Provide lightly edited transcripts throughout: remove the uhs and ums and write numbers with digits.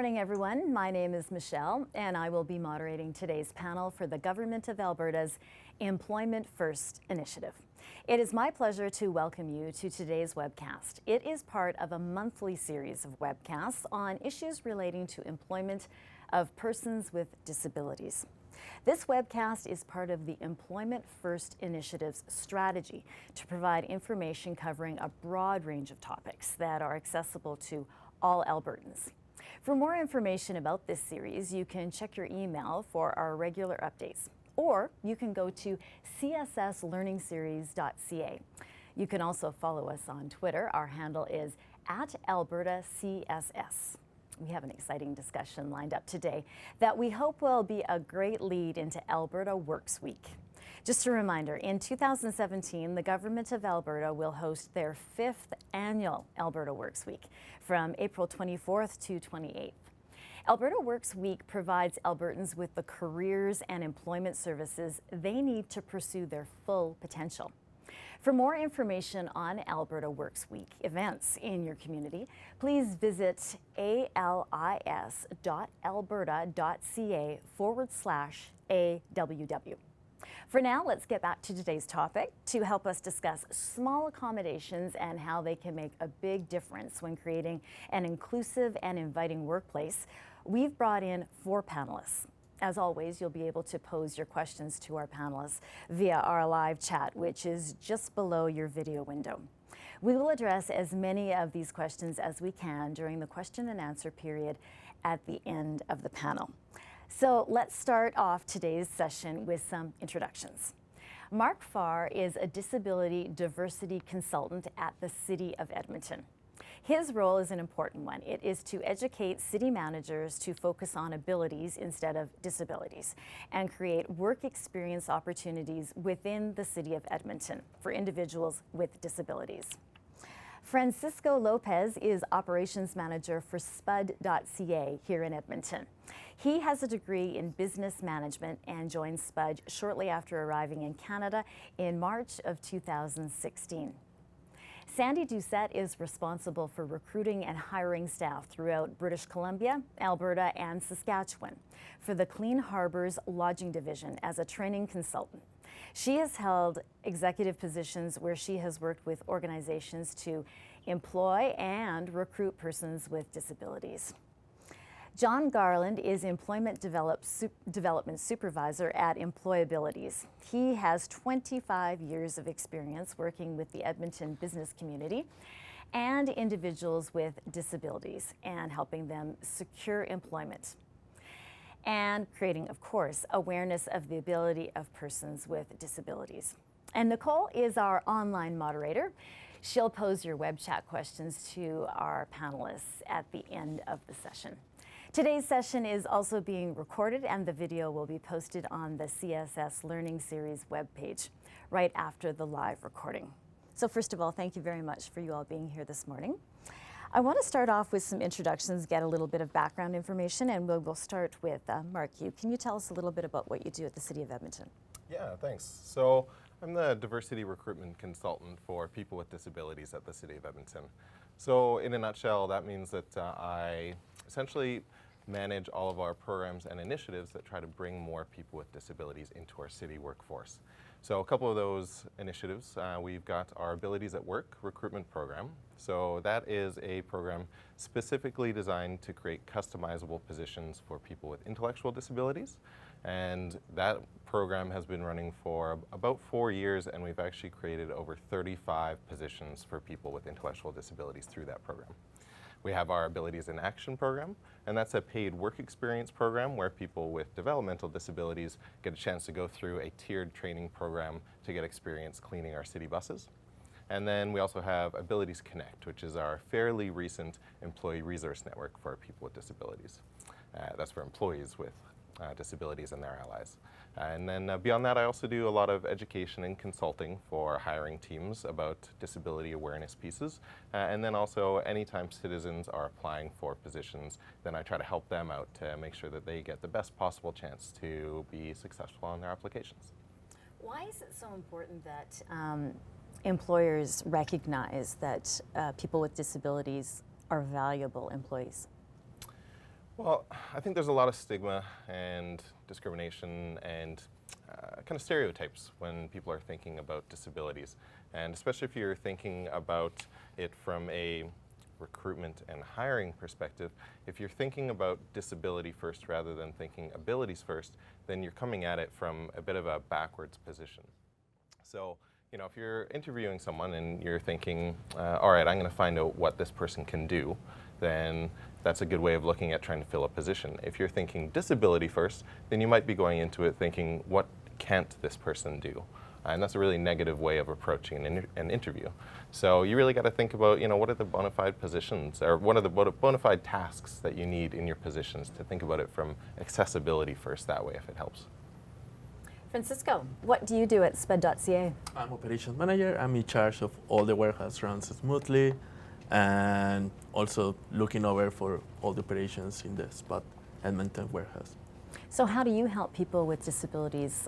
morning, everyone. My name is Michelle, and I will be moderating today's panel for the Government of Alberta's Employment First initiative. It is my pleasure to welcome you to today's webcast. It is part of a monthly series of webcasts on issues relating to employment of persons with disabilities. This webcast is part of the Employment First initiative's strategy to provide information covering a broad range of topics that are accessible to all Albertans. For more information about this series, you can check your email for our regular updates, or you can go to csslearningseries.ca. You can also follow us on Twitter. Our handle is @AlbertaCSS. We have an exciting discussion lined up today that we hope will be a great lead into Alberta Works Week. Just a reminder, in 2017, the Government of Alberta will host their 5th annual Alberta Works Week from April 24th to 28th. Alberta Works Week provides Albertans with the careers and employment services they need to pursue their full potential. For more information on Alberta Works Week events in your community, please visit alis.alberta.ca/AWW. For now, let's get back to today's topic. To help us discuss small accommodations and how they can make a big difference when creating an inclusive and inviting workplace, we've brought in 4 panelists. As always, you'll be able to pose your questions to our panelists via our live chat, which is just below your video window. We will address as many of these questions as we can during the question and answer period at the end of the panel. So let's start off today's session with some introductions. Mark Farr is a disability diversity consultant at the City of Edmonton. His role is an important one. It is to educate city managers to focus on abilities instead of disabilities and create work experience opportunities within the City of Edmonton for individuals with disabilities. Francisco Lopez is operations manager for spud.ca here in Edmonton. He has a degree in business management and joined Spud shortly after arriving in Canada in March of 2016. Sandy Doucet is responsible for recruiting and hiring staff throughout British Columbia, Alberta, and Saskatchewan for the Clean Harbors Lodging Division as a training consultant. She has held executive positions where she has worked with organizations to employ and recruit persons with disabilities. Jon Garland is Employment Development Supervisor at Employabilities. He has 25 years of experience working with the Edmonton business community and individuals with disabilities and helping them secure employment and creating, of course, awareness of the ability of persons with disabilities. And Nicole is our online moderator. She'll pose your web chat questions to our panelists at the end of the session. Today's session is also being recorded, and the video will be posted on the CSS Learning Series webpage right after the live recording. So first of all, thank you very much for you all being here this morning. I want to start off with some introductions, get a little bit of background information, and we'll start with Mark. Can you tell us a little bit about what you do at the City of Edmonton? Yeah, thanks. So I'm the diversity recruitment consultant for people with disabilities at the City of Edmonton. So in a nutshell, that means that I essentially manage all of our programs and initiatives that try to bring more people with disabilities into our city workforce. So a couple of those initiatives, we've got our Abilities at Work recruitment program. So that is a program specifically designed to create customizable positions for people with intellectual disabilities. And that program has been running for about 4 years, and we've actually created over 35 positions for people with intellectual disabilities through that program. We have our Abilities in Action program, and that's a paid work experience program where people with developmental disabilities get a chance to go through a tiered training program to get experience cleaning our city buses. And then we also have Abilities Connect, which is our fairly recent employee resource network for people with disabilities. That's for employees with disabilities and their allies. And then beyond that, I also do a lot of education and consulting for hiring teams about disability awareness pieces. And then also anytime citizens are applying for positions, then I try to help them out to make sure that they get the best possible chance to be successful on their applications. Why is it so important that employers recognize that people with disabilities are valuable employees? Well, I think there's a lot of stigma and discrimination and kind of stereotypes when people are thinking about disabilities. And especially if you're thinking about it from a recruitment and hiring perspective, if you're thinking about disability first rather than thinking abilities first, then you're coming at it from a bit of a backwards position. So, you know, if you're interviewing someone and you're thinking, all right, I'm going to find out what this person can do, then that's a good way of looking at trying to fill a position. If you're thinking disability first, then you might be going into it thinking, what can't this person do? And that's a really negative way of approaching an interview. So you really got to think about, you know, what are the bona fide positions, or what are the bona fide tasks that you need in your positions, to think about it from accessibility first that way, if it helps. Francisco, what do you do at Spud.ca? I'm operations manager. I'm in charge of all the warehouse runs smoothly, and also looking over for all the operations in the Spud Edmonton warehouse. So how do you help people with disabilities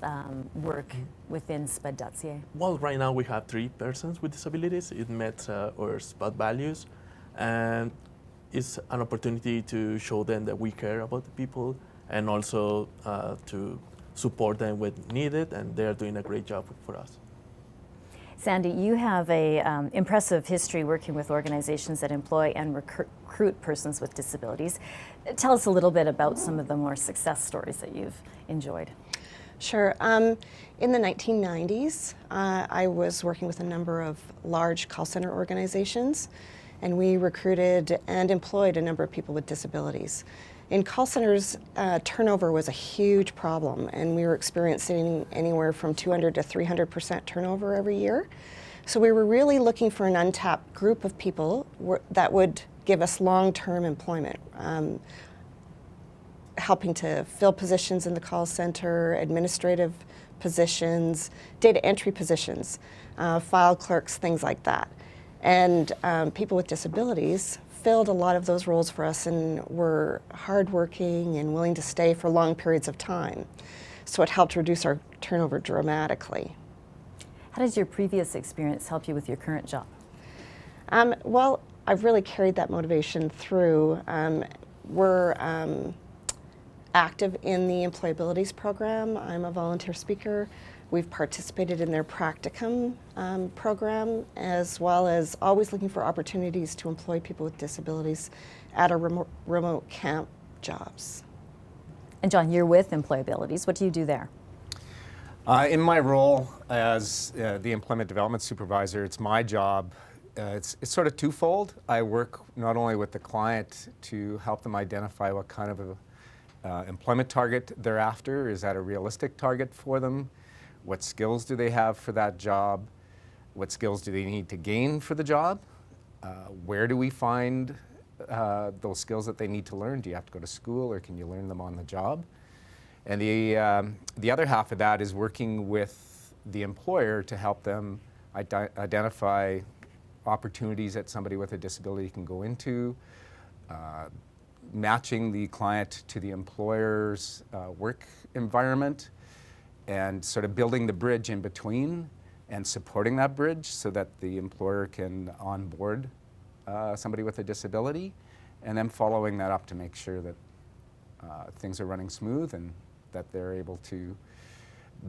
work within Spud.ca? Well, right now we have 3 persons with disabilities. It met our Spud values, and it's an opportunity to show them that we care about the people, and also to support them when needed, and they're doing a great job for us. Sandy, you have an impressive history working with organizations that employ and recruit persons with disabilities. Tell us a little bit about some of the more success stories that you've enjoyed. Sure. In the 1990s, I was working with a number of large call center organizations, and we recruited and employed a number of people with disabilities. In call centers, turnover was a huge problem, and we were experiencing anywhere from 200 to 300% turnover every year. So we were really looking for an untapped group of people that would give us long-term employment, helping to fill positions in the call center, administrative positions, data entry positions, file clerks, things like that. And people with disabilities filled a lot of those roles for us and were hardworking and willing to stay for long periods of time. So it helped reduce our turnover dramatically. How does your previous experience help you with your current job? Well, I've really carried that motivation through. We're active in the employabilities program. I'm a volunteer speaker. We've participated in their practicum program, as well as always looking for opportunities to employ people with disabilities at our remote camp jobs. And John, you're with Employabilities. What do you do there? In my role as the Employment Development Supervisor, it's my job. It's sort of twofold. I work not only with the client to help them identify what kind of a employment target they're after. Is that a realistic target for them? What skills do they have for that job? What skills do they need to gain for the job? Where do we find those skills that they need to learn? Do you have to go to school, or can you learn them on the job? And the other half of that is working with the employer to help them identify opportunities that somebody with a disability can go into, matching the client to the employer's work environment, and sort of building the bridge in between and supporting that bridge so that the employer can onboard somebody with a disability, and then following that up to make sure that things are running smooth and that they're able to,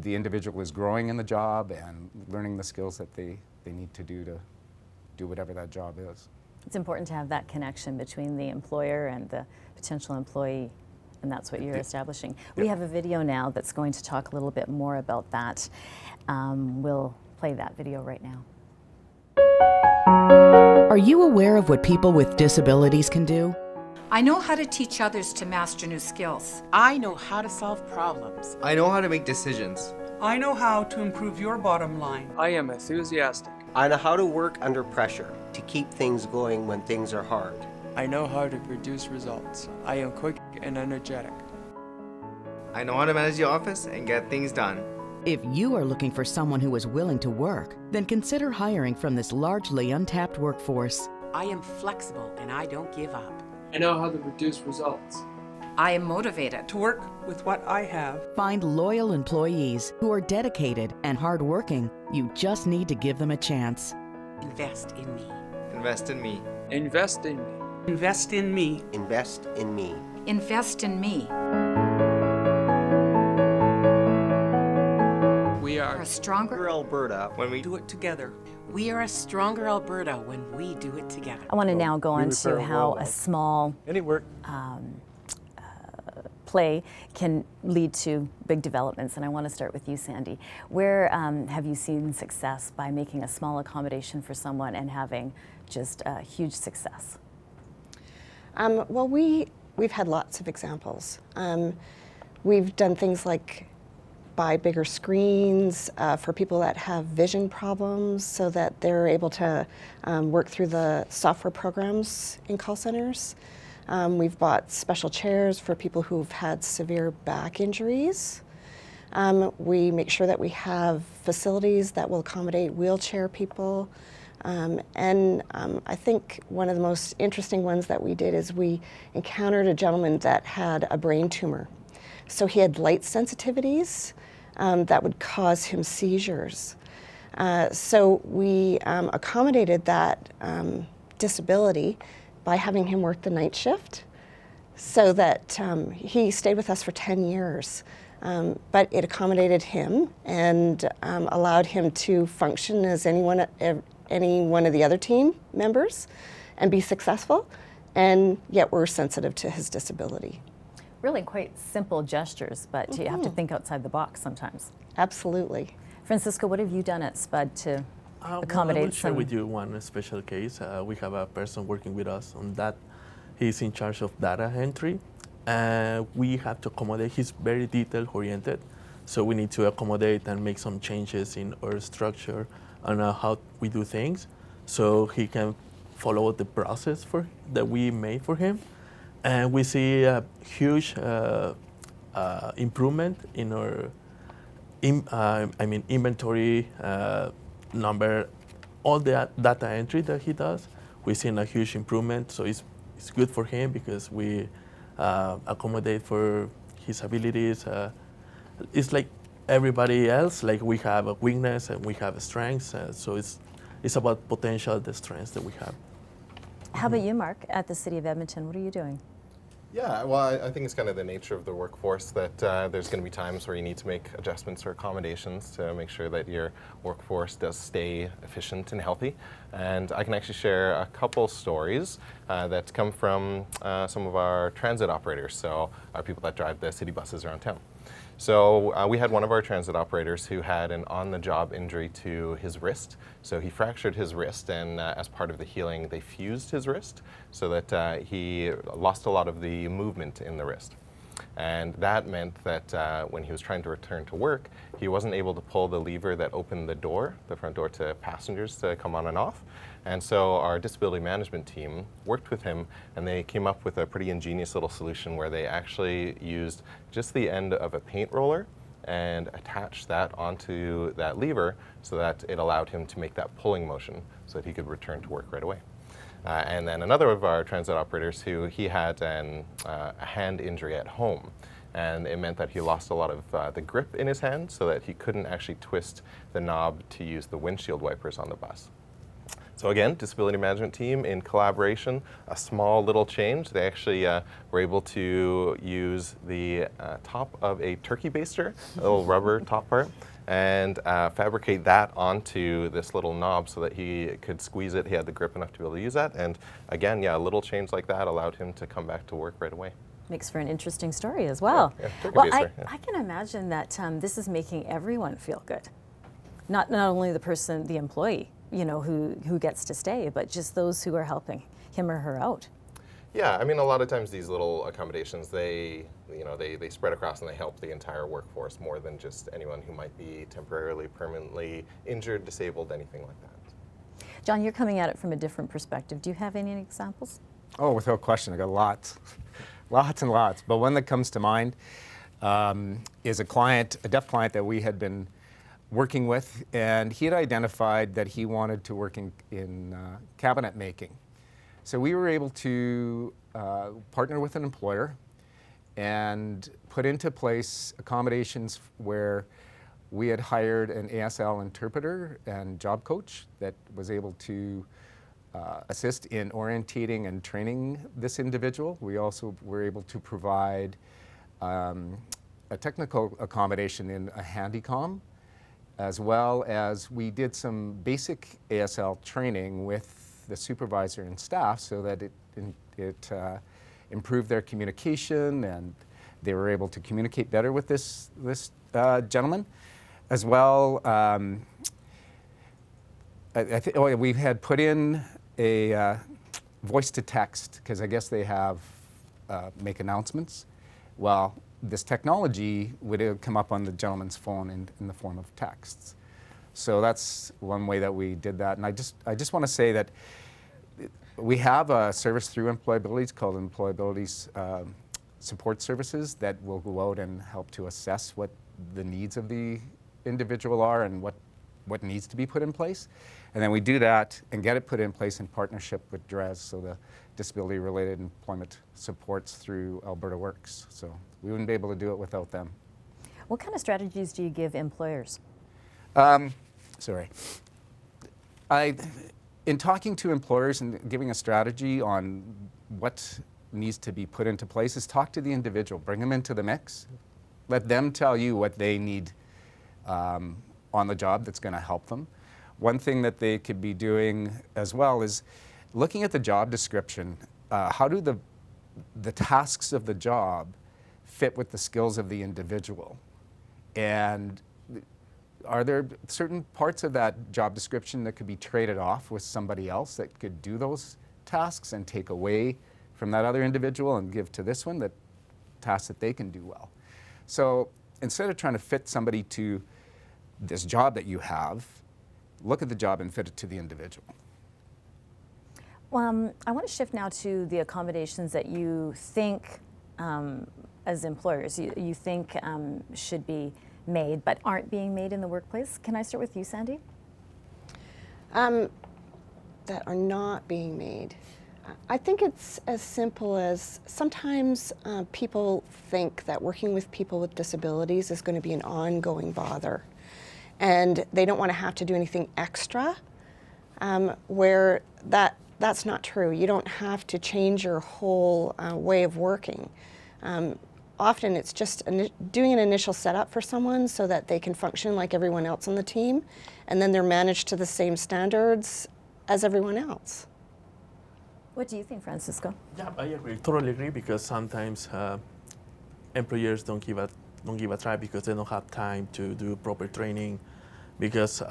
the individual is growing in the job and learning the skills that they need to do whatever that job is. It's important to have that connection between the employer and the potential employee, and that's what you're establishing. We have a video now that's going to talk a little bit more about that. We'll play that video right now. Are you aware of what people with disabilities can do? I know how to teach others to master new skills. I know how to solve problems. I know how to make decisions. I know how to improve your bottom line. I am enthusiastic. I know how to work under pressure to keep things going when things are hard. I know how to produce results. I am quick and energetic. I know how to manage the office and get things done. If you are looking for someone who is willing to work, then consider hiring from this largely untapped workforce. I am flexible and I don't give up. I know how to produce results. I am motivated To work with what I have. Find loyal employees who are dedicated and hardworking. You just need to give them a chance. Invest in me. Invest in me. Invest in me. Invest in me. Invest in me. Invest in me. We We're are a stronger Alberta when we Do it together. We are a stronger Alberta when we do it together. I want to now go into how a small Any work? play can lead to big developments. And I want to start with you, Sandy. Where have you seen success by making a small accommodation for someone and having just a huge success? Well, we've had lots of examples. We've done things like buy bigger screens for people that have vision problems so that they're able to work through the software programs in call centers. We've bought special chairs for people who've had severe back injuries. We make sure that we have facilities that will accommodate wheelchair people. I think one of the most interesting ones that we did is we encountered a gentleman that had a brain tumor. So he had light sensitivities that would cause him seizures. So we accommodated that disability by having him work the night shift so that he stayed with us for 10 years. But it accommodated him and allowed him to function as any one of the other team members and be successful, and yet we're sensitive to his disability. Really quite simple gestures, but you have to think outside the box sometimes. Absolutely. Francisco, what have you done at SPUD to I accommodate will share some? with you one special case. We have a person working with us on that. He's in charge of data entry. We have to accommodate. He's very detail oriented, so we need to accommodate and make some changes in our structure and how we do things, so he can follow the process that we made for him. And we see a huge improvement in our inventory number, all the data entry that he does. We've seen a huge improvement, so it's good for him because we accommodate for his abilities. It's like everybody else, like we have a weakness and we have a strengths, so it's about potential, the strengths that we have. How about you, Mark, at the City of Edmonton? What are you doing? Yeah, well, I think it's kind of the nature of the workforce that there's going to be times where you need to make adjustments or accommodations to make sure that your workforce does stay efficient and healthy. And I can actually share a couple stories that come from some of our transit operators, so our people that drive the city buses around town. So we had one of our transit operators who had an on-the-job injury to his wrist. So he fractured his wrist, and as part of the healing, they fused his wrist so that he lost a lot of the movement in the wrist. And that meant that when he was trying to return to work, he wasn't able to pull the lever that opened the door, the front door to passengers to come on and off. And so our disability management team worked with him, and they came up with a pretty ingenious little solution where they actually used just the end of a paint roller and attached that onto that lever so that it allowed him to make that pulling motion so that he could return to work right away. And then another of our transit operators he had a hand injury at home. And it meant that he lost a lot of the grip in his hand so that he couldn't actually twist the knob to use the windshield wipers on the bus. So again, disability management team in collaboration, a small little change. They actually were able to use the top of a turkey baster, a little rubber top part, and fabricate that onto this little knob so that he could squeeze it. He had the grip enough to be able to use that. And again, yeah, a little change like that allowed him to come back to work right away. Makes for an interesting story as well. Yeah, Well, I can imagine that this is making everyone feel good. Not only the person, the employee, you know, who gets to stay, but just those who are helping him or her out. Yeah, I mean, a lot of times these little accommodations, they spread across and they help the entire workforce more than just anyone who might be temporarily, permanently injured, disabled, anything like that. John, you're coming at it from a different perspective. Do you have any examples? Oh, without question, I got lots, lots and lots. But one that comes to mind is a deaf client that we had been working with, and he had identified that he wanted to work in cabinet making. So we were able to partner with an employer and put into place accommodations where we had hired an ASL interpreter and job coach that was able to assist in orientating and training this individual. We also were able to provide a technical accommodation in a handycom, as well as we did some basic ASL training with the supervisor and staff so that it improved their communication and they were able to communicate better with this gentleman. As well, we had put in a voice to text, because I guess they have make announcements. Well, this technology would come up on the gentleman's phone in the form of texts. So that's one way that we did that. And I just want to say that we have a service through Employabilities called Employabilities Support Services that will go out and help to assess what the needs of the individual are and what needs to be put in place. And then we do that and get it put in place in partnership with DRES, so the Disability Related Employment Supports through Alberta Works. So we wouldn't be able to do it without them. What kind of strategies do you give employers? In talking to employers and giving a strategy on what needs to be put into place is talk to the individual, bring them into the mix, let them tell you what they need on the job that's going to help them. One thing that they could be doing as well is looking at the job description. How do the tasks of the job fit with the skills of the individual? And are there certain parts of that job description that could be traded off with somebody else that could do those tasks and take away from that other individual and give to this one that tasks that they can do well? So instead of trying to fit somebody to this job that you have, look at the job and fit it to the individual. I want to shift now to the accommodations that you think, as employers, you think should be made but aren't being made in the workplace. Can I start with you, Sandy? That are not being made. I think it's as simple as sometimes people think that working with people with disabilities is going to be an ongoing bother, and they don't want to have to do anything extra, where that's not true. You don't have to change your whole way of working. Often it's just doing an initial setup for someone so that they can function like everyone else on the team, and then they're managed to the same standards as everyone else. What do you think, Francisco? Yeah, I agree, totally agree, because sometimes employers don't give a try because they don't have time to do proper training, because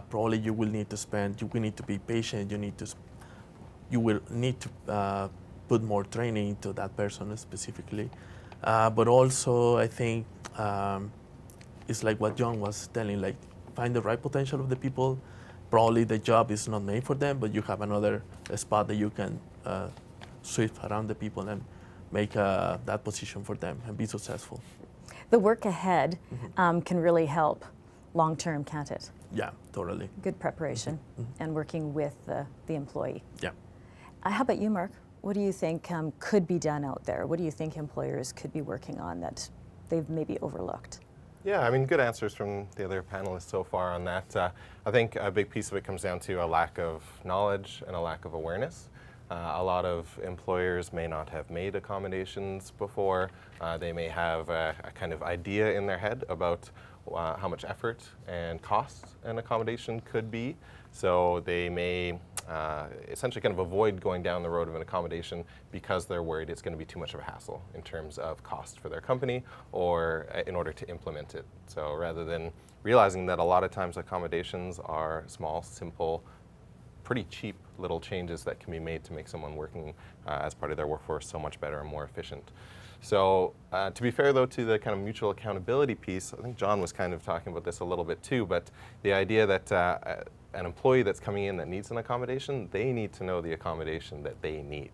probably you will need to be patient, you will need to put more training to that person specifically. But also I think it's like what John was telling, like find the right potential of the people. Probably the job is not made for them, but you have another spot that you can shift around the people and make that position for them and be successful. The work ahead can really help long-term, can't it? Yeah, totally. Good preparation and working with the employee. Yeah. How about you, Mark? What do you think could be done out there? What do you think employers could be working on that they've maybe overlooked? Yeah, I mean, good answers from the other panelists so far on that. I think a big piece of it comes down to a lack of knowledge and a lack of awareness. A lot of employers may not have made accommodations before. They may have a kind of idea in their head about how much effort and cost an accommodation could be. So they may essentially kind of avoid going down the road of an accommodation because they're worried it's going to be too much of a hassle in terms of cost for their company or in order to implement it. So rather than realizing that a lot of times accommodations are small, simple, pretty cheap little changes that can be made to make someone working as part of their workforce so much better and more efficient. So to be fair though to the kind of mutual accountability piece, I think John was kind of talking about this a little bit too, but the idea that an employee that's coming in that needs an accommodation, they need to know the accommodation that they need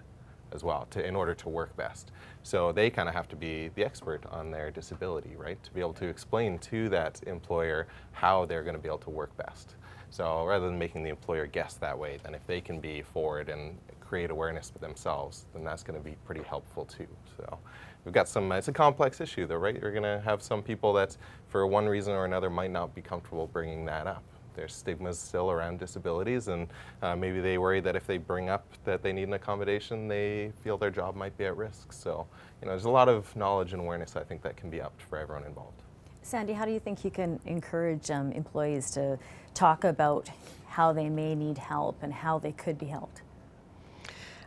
as well in order to work best. So they kind of have to be the expert on their disability, right? To be able to explain to that employer how they're going to be able to work best. So rather than making the employer guess that way, then if they can be forward and create awareness for themselves, then that's going to be pretty helpful too. So we've got it's a complex issue though, right? You're going to have some people that for one reason or another might not be comfortable bringing that up. there's stigmas still around disabilities, and maybe they worry that if they bring up that they need an accommodation, they feel their job might be at risk. So, there's a lot of knowledge and awareness, I think, that can be upped for everyone involved. Sandy, how do you think you can encourage employees to talk about how they may need help and how they could be helped?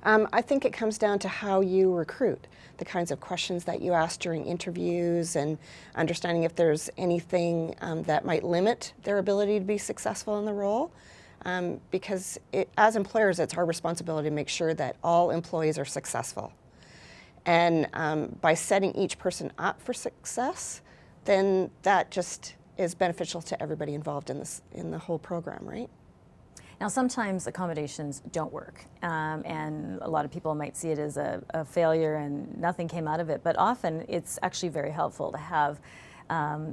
I think it comes down to how you recruit, the kinds of questions that you ask during interviews, and understanding if there's anything that might limit their ability to be successful in the role. Because as employers, it's our responsibility to make sure that all employees are successful. And by setting each person up for success, then that just is beneficial to everybody involved in the whole program, right? Now, sometimes accommodations don't work, and a lot of people might see it as a failure and nothing came out of it, but often it's actually very helpful to have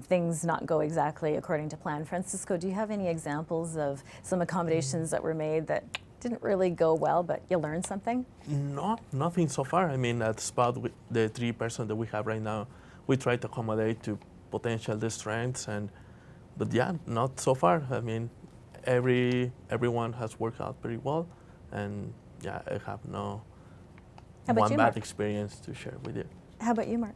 things not go exactly according to plan. Francisco, do you have any examples of some accommodations that were made that didn't really go well, but you learned something? No, nothing so far. I mean, at Spot, the 3 person that we have right now, we try to accommodate to potential strengths, but yeah, not so far. I mean, everyone has worked out pretty well, and yeah, I have no one bad experience to share with you. How about you, Mark?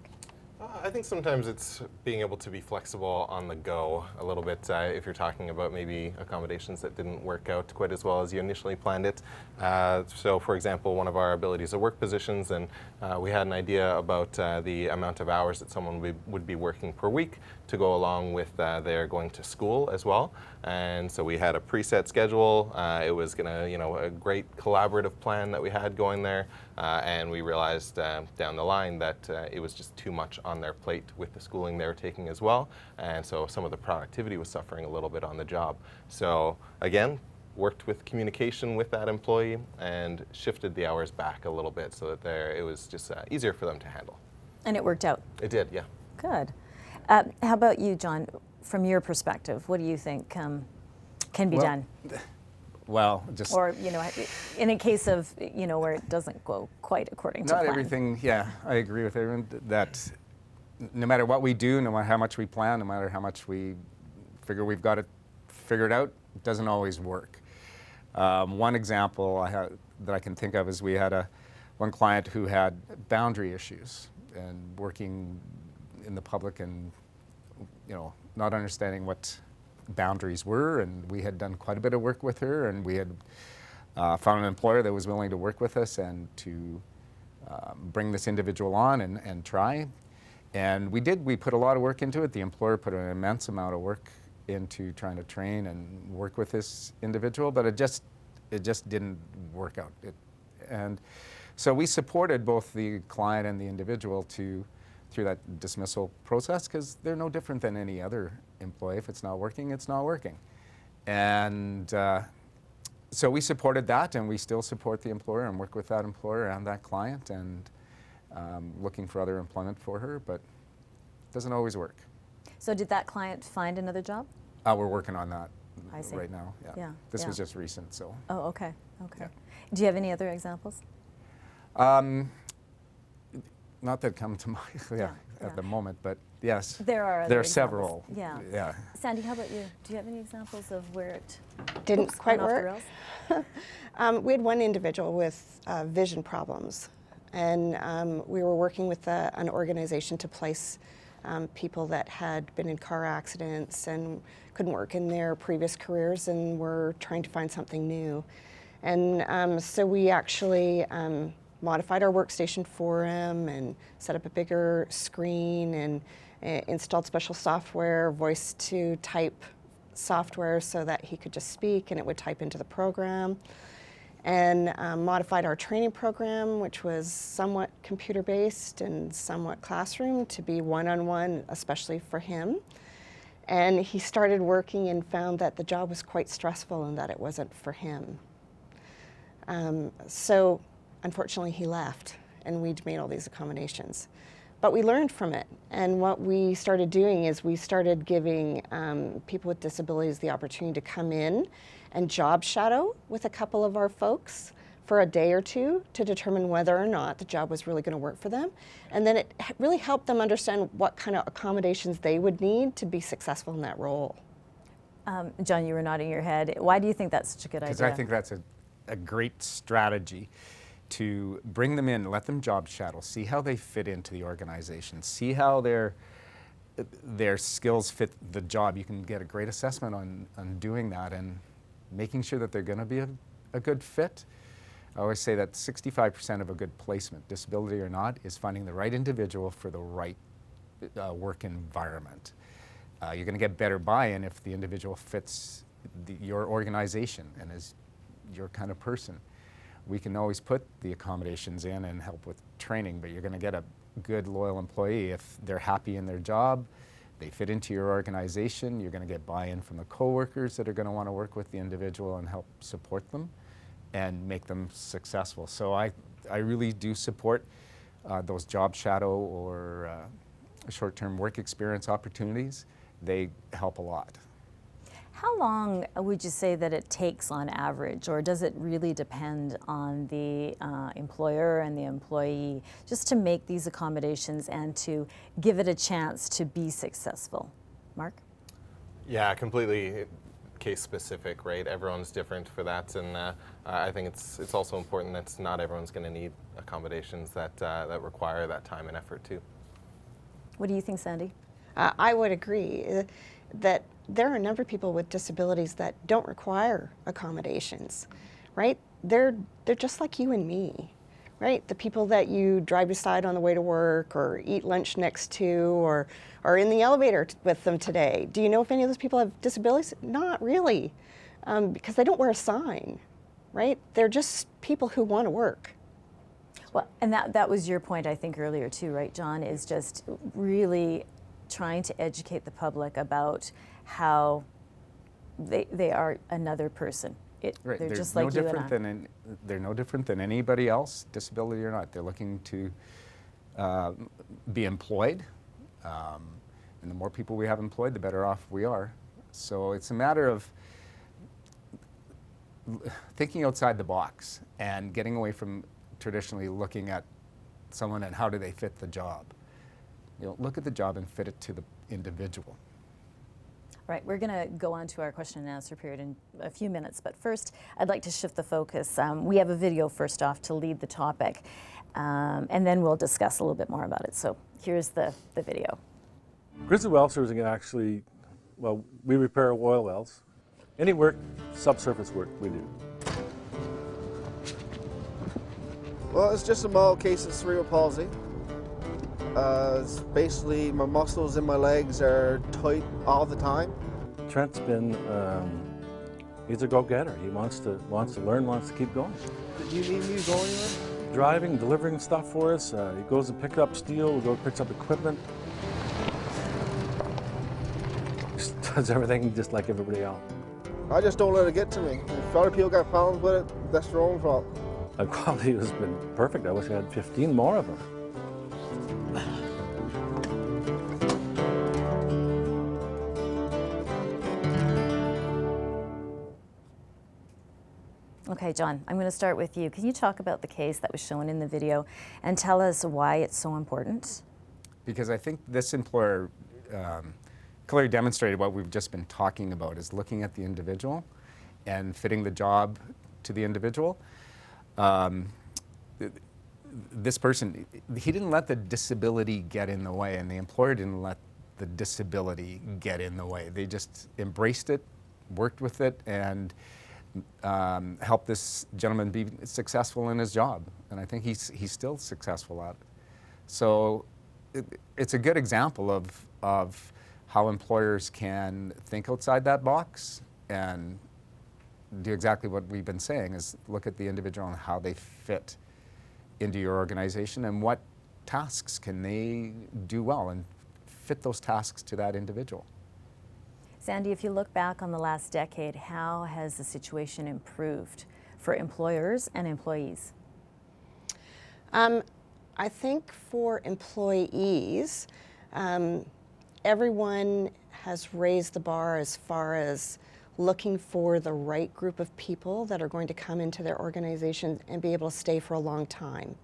I think sometimes it's being able to be flexible on the go a little bit if you're talking about maybe accommodations that didn't work out quite as well as you initially planned it. So for example, one of our abilities of work positions, and we had an idea about the amount of hours that someone would be working per week to go along with their going to school as well. And so we had a preset schedule. It was a great collaborative plan that we had going there. And we realized down the line that it was just too much on their plate with the schooling they were taking as well. And so some of the productivity was suffering a little bit on the job. So again, worked with communication with that employee and shifted the hours back a little bit so that it was just easier for them to handle. And it worked out? It did, yeah. Good. How about you, John? From your perspective, what do you think can be done? Well, just... Or, in a case of, where it doesn't go quite according to plan. Not everything, yeah, I agree with everyone that no matter what we do, no matter how much we plan, no matter how much we figure we've got it figured out, it doesn't always work. One example that I can think of is we had one client who had boundary issues and working in the public and, not understanding what boundaries were, and we had done quite a bit of work with her, and we had found an employer that was willing to work with us and to bring this individual on and try. And we put a lot of work into it. The employer put an immense amount of work into trying to train and work with this individual, but it just didn't work out. And so we supported both the client and the individual through that dismissal process, because they're no different than any other employee. If it's not working, it's not working. And so we supported that, and we still support the employer and work with that employer and that client, and looking for other employment for her, but it doesn't always work. So did that client find another job? We're working on that right now. Yeah. This was just recent, so. Oh, okay. Yeah. Do you have any other examples? Not that come to mind at the moment, but yes. There are There are several. Yeah. Sandy, how about you? Do you have any examples of where it didn't quite went off the work? rails? We had one individual with vision problems, and we were working with an organization to place people that had been in car accidents and couldn't work in their previous careers and were trying to find something new. And so we actually modified our workstation for him and set up a bigger screen and installed special software, voice-to-type software, so that he could just speak and it would type into the program. And modified our training program, which was somewhat computer-based and somewhat classroom, to be one-on-one, especially for him. And he started working and found that the job was quite stressful and that it wasn't for him. So unfortunately he left, and we'd made all these accommodations. But we learned from it, and what we started doing is we started giving people with disabilities the opportunity to come in and job shadow with a couple of our folks for a day or two to determine whether or not the job was really going to work for them. And then it really helped them understand what kind of accommodations they would need to be successful in that role. John, you were nodding your head. Why do you think that's such a good idea? Because I think that's a great strategy to bring them in, let them job shadow, see how they fit into the organization, see how their skills fit the job. You can get a great assessment on doing that and making sure that they're going to be a good fit. I always say that 65% of a good placement, disability or not, is finding the right individual for the right work environment. You're going to get better buy-in if the individual fits your organization and is your kind of person. We can always put the accommodations in and help with training, but you're going to get a good, loyal employee if they're happy in their job, they fit into your organization. You're going to get buy-in from the coworkers that are going to want to work with the individual and help support them and make them successful. So I really do support those job shadow or short-term work experience opportunities. They help a lot. How long would you say that it takes on average, or does it really depend on the employer and the employee just to make these accommodations and to give it a chance to be successful? Mark? Yeah, completely case specific, right? Everyone's different for that, and I think it's also important that not everyone's going to need accommodations that require that time and effort too. What do you think, Sandy? I would agree that there are a number of people with disabilities that don't require accommodations, right? They're just like you and me, right? The people that you drive beside on the way to work or eat lunch next to or are in the elevator with them today. Do you know if any of those people have disabilities? Not really, because they don't wear a sign, right? They're just people who want to work. Well, and that was your point, I think, earlier too, right, John, is just really trying to educate the public about how they are another person. Right. They're just no like you different and I. They're no different than anybody else, disability or not. They're looking to be employed, and the more people we have employed, the better off we are. So it's a matter of thinking outside the box and getting away from traditionally looking at someone and how do they fit the job. You know, look at the job and fit it to the individual. Right, we're going to go on to our question and answer period in a few minutes, but first I'd like to shift the focus. We have a video first off to lead the topic, and then we'll discuss a little bit more about it. So here's the video. Grizzly well servicing actually, well, we repair oil wells. Any work, subsurface work, we do. Well, it's just a mild case of cerebral palsy. It's basically my muscles in my legs are tight all the time. Trent's been, he's a go-getter. He wants to learn, wants to keep going. Do you need me to go anywhere? Driving, delivering stuff for us. He goes to pick up steel, picks up equipment. Just does everything just like everybody else. I just don't let it get to me. If other people got problems with it, that's their own fault. The quality has been perfect. I wish I had 15 more of them. Okay, John, I'm going to start with you. Can you talk about the case that was shown in the video and tell us why it's so important? Because I think this employer clearly demonstrated what we've just been talking about, is looking at the individual and fitting the job to the individual. This person, he didn't let the disability get in the way, and the employer didn't let the disability get in the way. They just embraced it, worked with it, and helped this gentleman be successful in his job. And I think he's still successful at it. So it's a good example of how employers can think outside that box and do exactly what we've been saying, is look at the individual and how they fit into your organization and what tasks can they do well and fit those tasks to that individual. Sandy, if you look back on the last decade, how has the situation improved for employers and employees? I think for employees, everyone has raised the bar as far as looking for the right group of people that are going to come into their organization and be able to stay for a long time.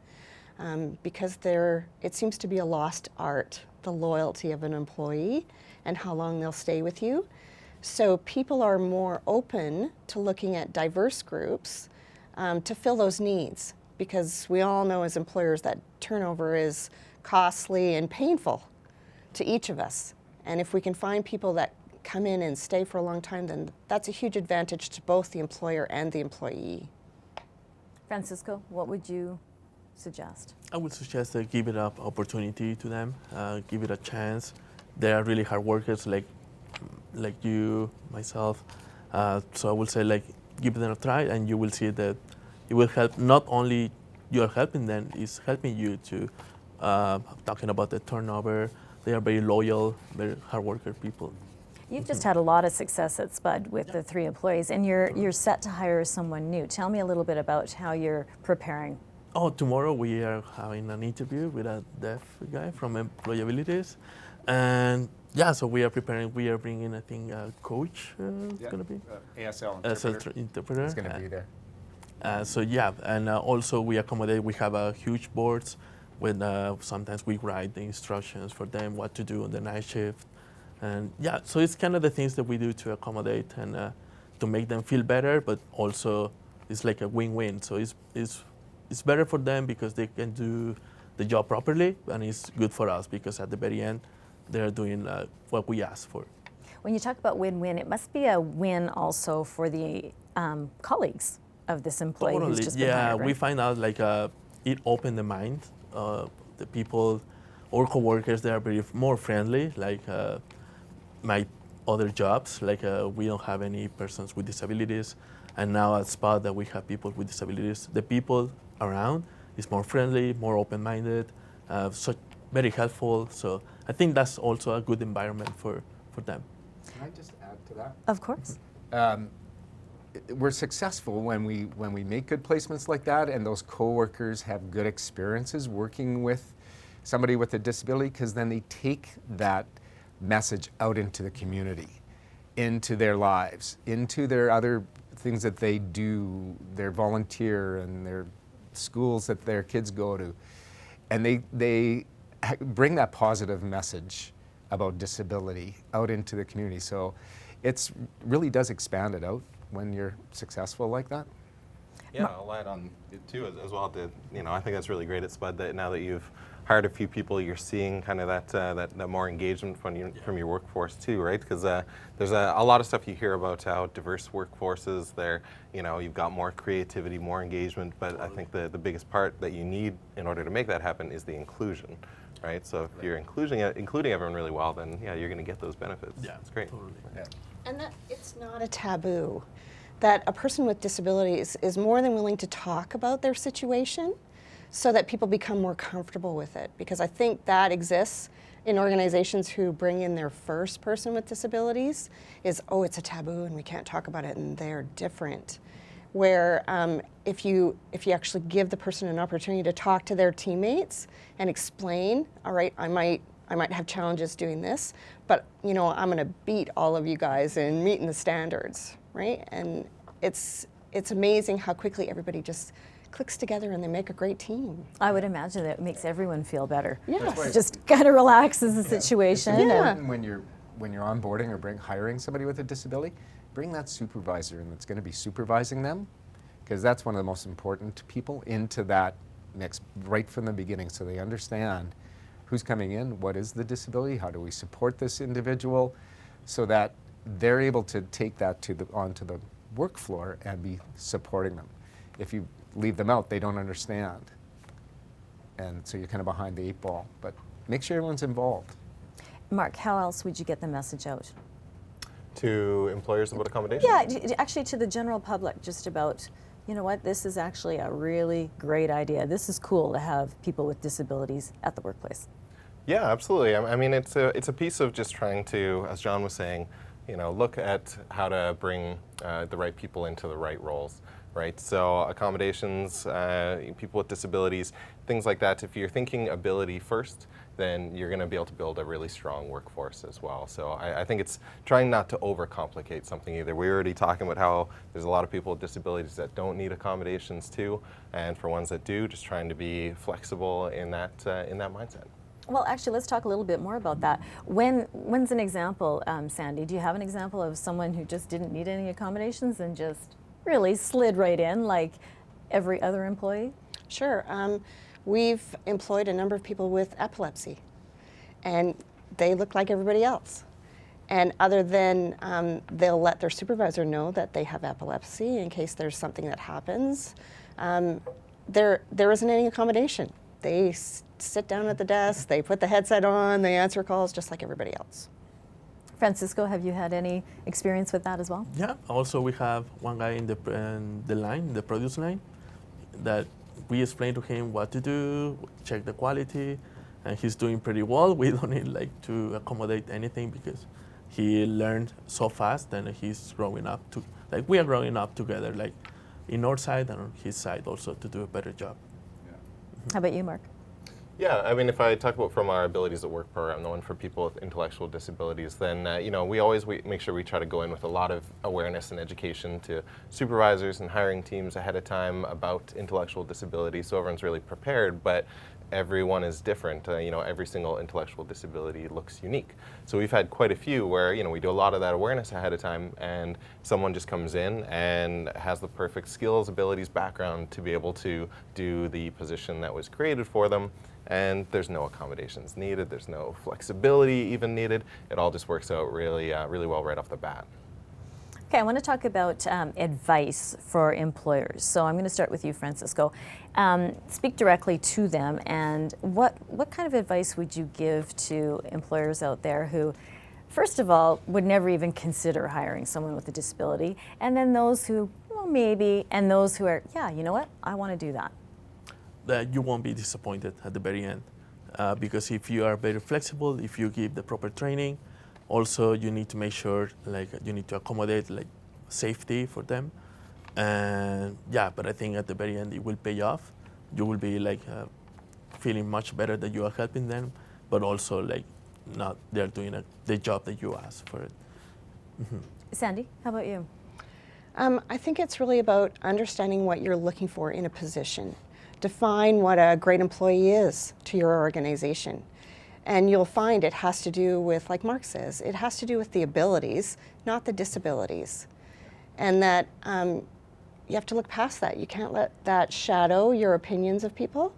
Because it seems to be a lost art, the loyalty of an employee and how long they'll stay with you. So people are more open to looking at diverse groups to fill those needs, because we all know as employers that turnover is costly and painful to each of us. And if we can find people that come in and stay for a long time, then that's a huge advantage to both the employer and the employee. Francisco, what would you suggest? I would suggest that give it an opportunity to them, give it a chance. They are really hard workers, like you, myself. So I would say, like, give them a try, and you will see that it will help. Not only you are helping them, it's helping you to talking about the turnover. They are very loyal, very hard worker people. You've just had a lot of success at Spud with the 3 employees, and you're set to hire someone new. Tell me a little bit about how you're preparing. Oh, tomorrow we are having an interview with a deaf guy from Employabilities, and yeah, so we are preparing. We are bringing, I think, a coach. It's gonna be ASL interpreter. Is gonna be there. So yeah, and also we accommodate. We have a huge boards with sometimes we write the instructions for them what to do on the night shift. And yeah, so it's kind of the things that we do to accommodate and to make them feel better, but also it's like a win-win. So it's better for them because they can do the job properly, and it's good for us because at the very end, they're doing what we asked for. When you talk about win-win, it must be a win also for the colleagues of this employee who's just been hired, right? We find out like it opened the mind. The people, our coworkers, they are very more friendly. Like my other jobs, like we don't have any persons with disabilities, and now at Spot that we have people with disabilities, the people around is more friendly, more open-minded, so very helpful. So I think that's also a good environment for them. Can I just add to that? Of course. We're successful when we make good placements like that, and those coworkers have good experiences working with somebody with a disability, because then they take that message out into the community, into their lives, into their other things that they do, their volunteer and their schools that their kids go to, and they bring that positive message about disability out into the community. So it's really does expand it out when you're successful like that. Yeah, I'll add on it too as well. I think that's really great at Spud that now that you've hired a few people, you're seeing kind of that more engagement from your workforce too, right? Because there's a lot of stuff you hear about how diverse workforces. You've got more creativity, more engagement, but I think the biggest part that you need in order to make that happen is the inclusion, right? So if you're including everyone really well, then yeah, you're going to get those benefits. Yeah, it's great. Totally. Yeah. And that it's not a taboo, that a person with disabilities is more than willing to talk about their situation so that people become more comfortable with it. Because I think that exists in organizations who bring in their first person with disabilities is, oh, it's a taboo and we can't talk about it and they're different. Where if you actually give the person an opportunity to talk to their teammates and explain, all right, I might have challenges doing this, but I'm going to beat all of you guys in meeting the standards, right? And it's amazing how quickly everybody just clicks together and they make a great team. I would imagine that it makes everyone feel better. Yes. Just kind of relaxes the situation. It's important when you're onboarding or hiring somebody with a disability, bring that supervisor in that's going to be supervising them, because that's one of the most important people into that mix right from the beginning, so they understand who's coming in, what is the disability, how do we support this individual, so that they're able to take that onto the work floor and be supporting them. If you leave them out, they don't understand. And so you're kind of behind the 8 ball, but make sure everyone's involved. Mark, how else would you get the message out? To employers about accommodation? Yeah, actually to the general public, just about, you know what, this is actually a really great idea. This is cool to have people with disabilities at the workplace. Yeah, absolutely. I mean, it's a piece of just trying to, as John was saying, look at how to bring the right people into the right roles, right? So accommodations, people with disabilities, things like that. If you're thinking ability first, then you're going to be able to build a really strong workforce as well. So I think it's trying not to overcomplicate something either. We're already talking about how there's a lot of people with disabilities that don't need accommodations too, and for ones that do, just trying to be flexible in that mindset. Well, actually, let's talk a little bit more about that. When's an example, Sandy? Do you have an example of someone who just didn't need any accommodations and just really slid right in like every other employee? Sure. We've employed a number of people with epilepsy, and they look like everybody else. And other than they'll let their supervisor know that they have epilepsy in case there's something that happens, there isn't any accommodation. They sit down at the desk, they put the headset on, they answer calls just like everybody else. Francisco, have you had any experience with that as well? Yeah, also we have one guy in the line, the produce line, that we explain to him what to do, check the quality, and he's doing pretty well. We don't need like to accommodate anything because he learned so fast and he's growing up we are growing up together, like in our side and on his side also to do a better job. How about you, Mark? Yeah, I mean, if I talk about from our Abilities at Work program, the one for people with intellectual disabilities, then we always make sure we try to go in with a lot of awareness and education to supervisors and hiring teams ahead of time about intellectual disability, so everyone's really prepared. But everyone is different. Every single intellectual disability looks unique. So we've had quite a few where we do a lot of that awareness ahead of time, and someone just comes in and has the perfect skills, abilities, background to be able to do the position that was created for them. And there's no accommodations needed. There's no flexibility even needed. It all just works out really, really well right off the bat. Okay, I want to talk about advice for employers. So I'm going to start with you, Francisco. Speak directly to them, and what kind of advice would you give to employers out there who, first of all, would never even consider hiring someone with a disability, and then those who, well, maybe, and those who are, yeah, you know what, I want to do that. That you won't be disappointed at the very end, because if you are very flexible, if you give the proper training, also you need to make sure you need to accommodate safety for them, and yeah, but I think at the very end it will pay off. You will be feeling much better that you are helping them, but also not they're doing the job that you asked for it. Mm-hmm. Sandy, how about you? I think it's really about understanding what you're looking for in a position. Define what a great employee is to your organization. And you'll find it has to do with, like Mark says, it has to do with the abilities, not the disabilities. And that you have to look past that. You can't let that shadow your opinions of people.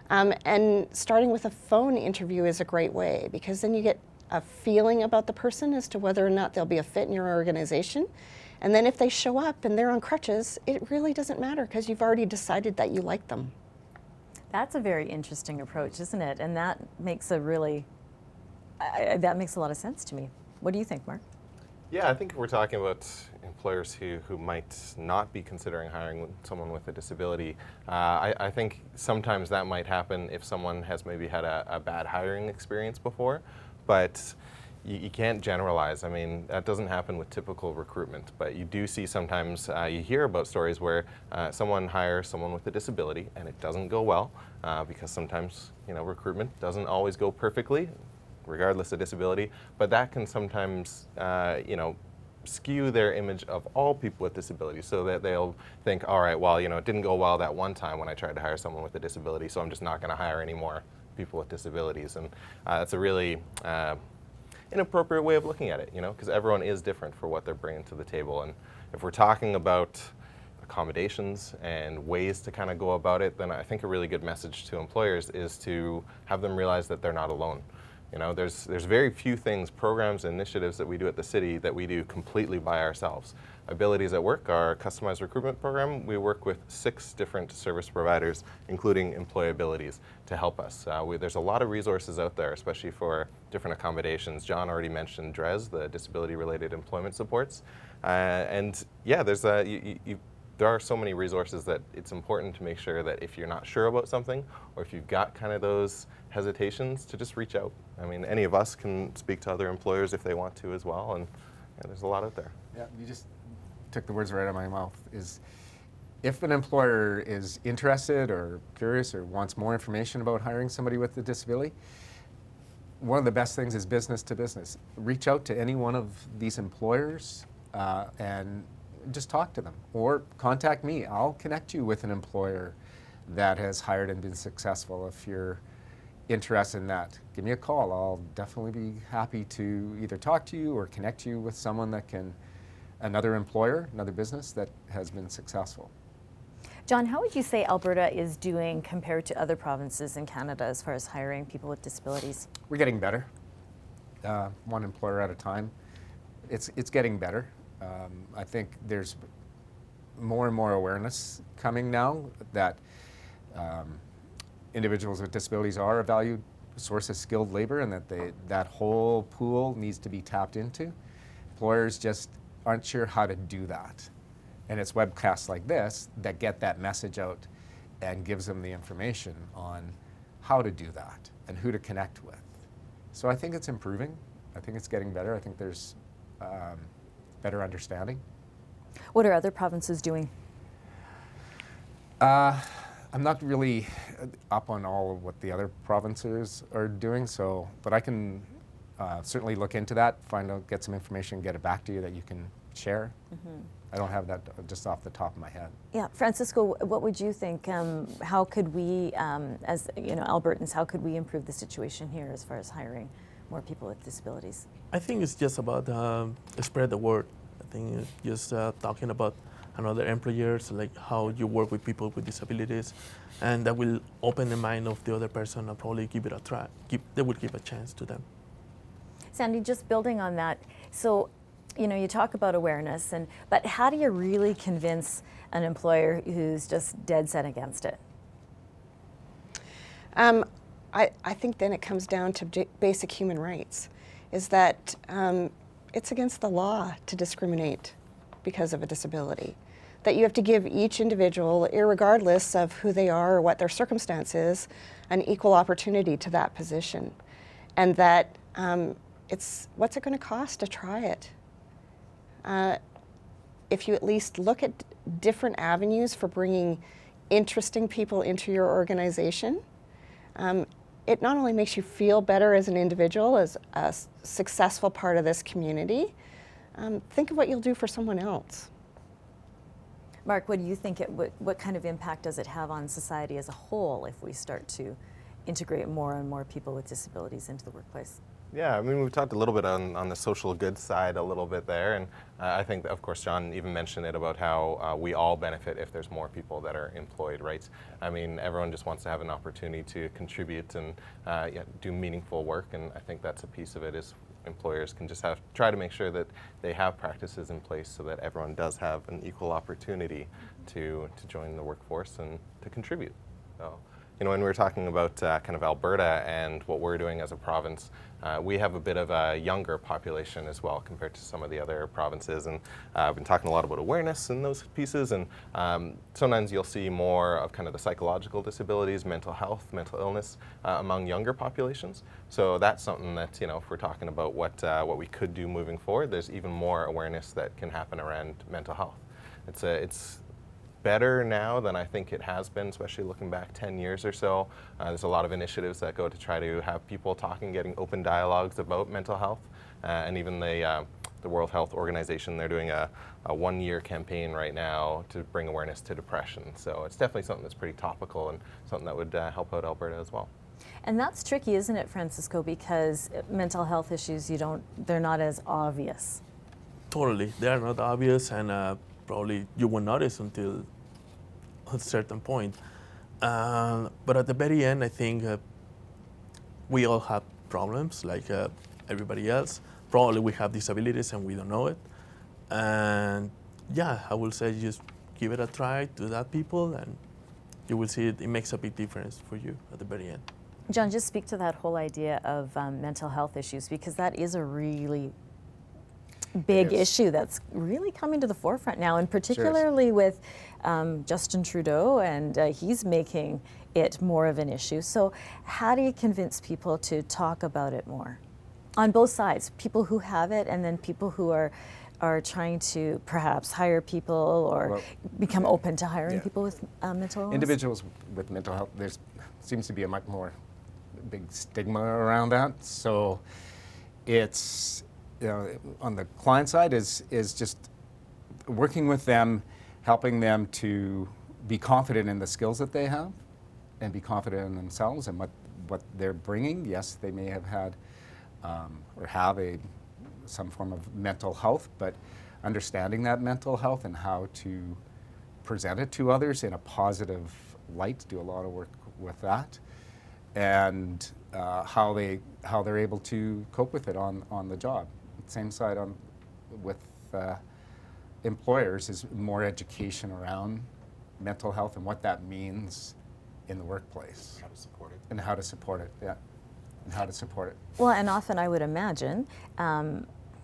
And starting with a phone interview is a great way, because then you get a feeling about the person as to whether or not they'll be a fit in your organization. And then if they show up and they're on crutches, it really doesn't matter because you've already decided that you like them. That's a very interesting approach, isn't it? And that makes that makes a lot of sense to me. What do you think, Mark? Yeah, I think if we're talking about employers who might not be considering hiring someone with a disability, I think sometimes that might happen if someone has maybe had a bad hiring experience before, but you can't generalize. I mean, that doesn't happen with typical recruitment, but you do see sometimes, you hear about stories where someone hires someone with a disability and it doesn't go well, because sometimes, recruitment doesn't always go perfectly, regardless of disability, but that can sometimes, skew their image of all people with disabilities, so that they'll think, all right, well, it didn't go well that one time when I tried to hire someone with a disability, so I'm just not going to hire any more people with disabilities. And that's a really inappropriate way of looking at it, because everyone is different for what they're bringing to the table. And if we're talking about accommodations and ways to kind of go about it, then I think a really good message to employers is to have them realize that they're not alone. There's very few things, programs, and initiatives that we do at the city that we do completely by ourselves. Abilities at Work, our customized recruitment program, we work with 6 different service providers, including Employabilities, to help us. There's a lot of resources out there, especially for different accommodations. John already mentioned DRES, the disability-related employment supports. And yeah, there are so many resources that it's important to make sure that if you're not sure about something, or if you've got kind of those hesitations, to just reach out. I mean, any of us can speak to other employers if they want to as well, and there's a lot out there. Yeah, you just took the words right out of my mouth. Is if an employer is interested or curious or wants more information about hiring somebody with a disability, one of the best things is business to business. Reach out to any one of these employers and just talk to them, or contact me. I'll connect you with an employer that has hired and been successful. If you're interested in that, give me a call. I'll definitely be happy to either talk to you or connect you with someone that can, another employer, another business that has been successful. John, how would you say Alberta is doing compared to other provinces in Canada as far as hiring people with disabilities? We're getting better, one employer at a time. It's getting better. I think there's more and more awareness coming now that individuals with disabilities are a valued source of skilled labor, and that that whole pool needs to be tapped into. Employers just aren't sure how to do that. And it's webcasts like this that get that message out and gives them the information on how to do that and who to connect with. So I think it's improving. I think it's getting better. I think there's better understanding. What are other provinces doing? I'm not really up on all of what the other provinces are doing, so, but I can certainly look into that, find out, get some information, get it back to you that you can share. Mm-hmm. I don't have that just off the top of my head. Yeah, Francisco, what would you think? How could we, as Albertans, how could we improve the situation here as far as hiring more people with disabilities? I think it's just about spread the word. I think just talking about another employers, like how you work with people with disabilities, and that will open the mind of the other person and probably give it a try. They will give a chance to them. Sandy, just building on that, so you talk about awareness, but how do you really convince an employer who's just dead set against it? I think then it comes down to basic human rights, is that it's against the law to discriminate because of a disability. That you have to give each individual, irregardless of who they are or what their circumstance is, an equal opportunity to that position. And that what's it going to cost to try it? If you at least look at different avenues for bringing interesting people into your organization, it not only makes you feel better as an individual, as a successful part of this community, think of what you'll do for someone else. Mark, what do you think, what kind of impact does it have on society as a whole if we start to integrate more and more people with disabilities into the workplace? Yeah, I mean, we've talked a little bit on the social good side a little bit there, and I think, of course, John even mentioned it about how we all benefit if there's more people that are employed, right? I mean, everyone just wants to have an opportunity to contribute and do meaningful work, and I think that's a piece of it, is employers can just try to make sure that they have practices in place so that everyone does have an equal opportunity to join the workforce and to contribute. So, when we were talking about kind of Alberta and what we're doing as a province, we have a bit of a younger population as well compared to some of the other provinces, and I've been talking a lot about awareness and those pieces, and sometimes you'll see more of kind of the psychological disabilities, mental health, mental illness among younger populations. So that's something that, if we're talking about what we could do moving forward, there's even more awareness that can happen around mental health. It's better now than I think it has been, especially looking back 10 years or so. There's a lot of initiatives that go to try to have people talking, getting open dialogues about mental health, and even the World Health Organization, they're doing a one-year campaign right now to bring awareness to depression. So it's definitely something that's pretty topical and something that would help out Alberta as well. And that's tricky, isn't it, Francisco, because mental health issues, they're not as obvious. Totally, they are not obvious, and probably you will notice until a certain point. But at the very end, I think we all have problems like everybody else. Probably we have disabilities and we don't know it. And yeah, I will say just give it a try to that people, and you will see it makes a big difference for you at the very end. John, just speak to that whole idea of mental health issues, because that is a really big issue that's really coming to the forefront now, and particularly with Justin Trudeau, and he's making it more of an issue. So how do you convince people to talk about it more? On both sides, people who have it and then people who are trying to perhaps hire people or become open to hiring people with mental illness? Individuals with mental health, there seems to be a much more big stigma around that. So it's, on the client side is just working with them, helping them to be confident in the skills that they have and be confident in themselves and what what they're bringing. Yes, they may have had or have some form of mental health, but understanding that mental health and how to present it to others in a positive light, do a lot of work with that, and how they're able to cope with it on the job. Same side with employers is more education around mental health and what that means in the workplace. How to support it. And how to support it, yeah. And how to support it. Well, and often I would imagine